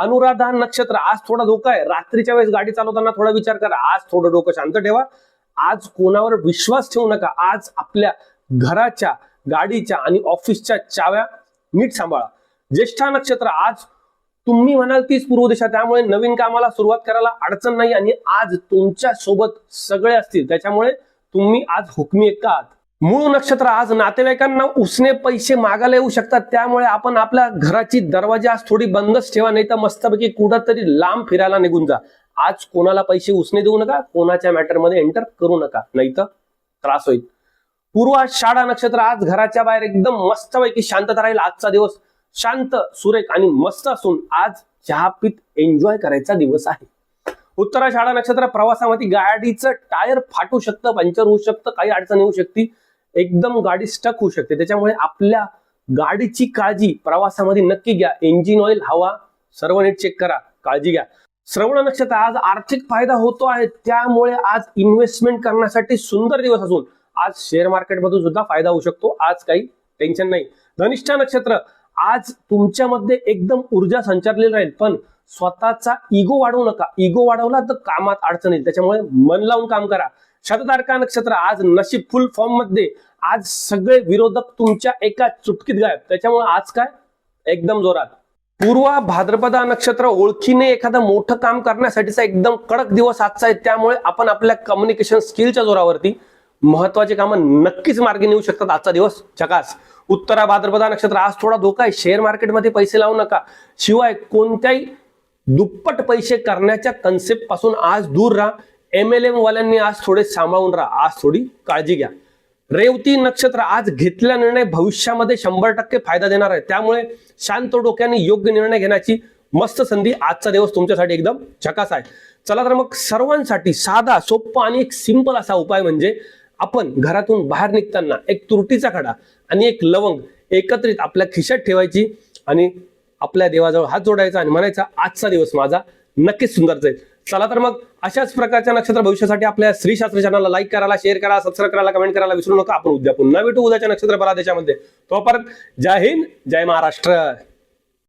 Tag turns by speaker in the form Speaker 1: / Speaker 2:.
Speaker 1: अनुराधा नक्षत्र आज थोडा धोका आहे, रात्रीच्या वेळेस गाडी चालवताना थोडा विचार करा, आज थोडं डोकं शांत ठेवा, आज कोणावर विश्वास ठेवू नका, आज आपल्या घराच्या, गाडीच्या आणि ऑफिसच्या चाव्या नीट सांभाळा. ज्येष्ठा नक्षत्र आज तुम्ही म्हणाल तीच पूर्व दिशा, त्यामुळे नवीन कामाला सुरुवात करायला अडचण नाही आणि आज तुमच्या सोबत सगळे असतील, त्याच्यामुळे तुम्ही आज हुकमी आहात. मूळ नक्षत्र आज नातेवाईकांना उसने पैसे मागायला येऊ शकतात, त्यामुळे आपण आपल्या घराची दरवाजे आज थोडी बंदच ठेवा, नाही तर मस्तपैकी कुठंतरी लांब फिरायला निघून जा. आज कोणाला पैसे उसने देऊ नका, कोणाच्या मॅटरमध्ये एंटर करू नका, नाही तर त्रास होईल. पूर्वाषाढा नक्षत्र आज घराच्या बाहेर एकदम मस्तपैकी शांतता राहील. आजचा दिवस शांत, सुरेख आणि मस्त असून आज चहा पीत एन्जॉय करायचा दिवस आहे. उत्तराषाढा नक्षत्र प्रवासामध्ये गाडीचं टायर फाटू शकतं, पंक्चर होऊ शकतं, काही अडचण येऊ शकते, एकदम गाडी स्टक होऊ शकते, त्याच्यामुळे आपल्या गाडीची काळजी प्रवासामध्ये नक्की घ्या. इंजिन ऑइल, हवा सर्व नीट चेक करा, काळजी घ्या. श्रवण नक्षत्र आज आर्थिक फायदा होतो आहे, त्यामुळे आज इन्व्हेस्टमेंट करण्यासाठी सुंदर दिवस असून आज शेअर मार्केटमधून सुद्धा फायदा होऊ शकतो, आज काही टेन्शन नाही. धनिष्ठा नक्षत्र आज तुमच्यामध्ये एकदम ऊर्जा संचारलेली राहील, पण स्वतःचा इगो वाढवू नका, इगो वाढवला तर कामात अडचण येईल, त्याच्यामुळे मन लावून काम करा. शततारका नक्षत्र आज नशीब फुल फॉर्म मध्ये, आज सगळे विरोधक तुमच्या एका चुटकीत गायब, त्याच्यामुळे आज काय एकदम जोरात. पूर्वा भाद्रपदा नक्षत्र ओळखीने एखादं मोठं काम करण्यासाठीचा एकदम कडक दिवस आजचा आहे, त्यामुळे आपण आपल्या कम्युनिकेशन स्किलच्या जोरावरती महत्वाचे कामं नक्कीच मार्गी नेऊ शकतात. आजचा दिवस झकास. उत्तरा भाद्रपदा नक्षत्र आज थोडा धोका आहे, शेअर मार्केटमध्ये पैसे लावू नका, शिवाय कोणत्याही दुप्पट पैसे करण्याच्या कन्सेप्ट पासून आज दूर राहा. MLM वाल्यांनी आज थोडे सांभाळून राहा, आज थोडी काळजी घ्या. रेवती नक्षत्र आज घेतलेला निर्णय भविष्यामध्ये 100% फायदा देणार आहे, त्यामुळे शांत डोक्याने योग्य निर्णय घेण्याची मस्त संधी. आजचा दिवस तुमच्यासाठी एकदम झकास आहे. चला तर मग सर्वांसाठी साधा, सोपा आणि एक सिंपल असा उपाय म्हणजे आपण घरातून बाहेर निघताना एक तुरटीचा खडा आणि एक लवंग एकत्रित आपल्या खिशात ठेवायची आणि आपल्या देवाजवळ हात जोडायचा आणि म्हणायचा, आजचा दिवस माझा नक्कीच सुंदर जाईल. चला तर मग अशाच प्रकारच्या नक्षत्र भविष्यासाठी आपल्या श्री शास्त्री चॅनलला लाईक करायला, शेअर करायला, सबस्क्राईब करायला, कमेंट करायला विसरू नका. आपण उद्या पुन्हा भेटू उद्याच्या नक्षत्र फलादेशामध्ये. तोपर्यंत जय हिंद, जय महाराष्ट्र.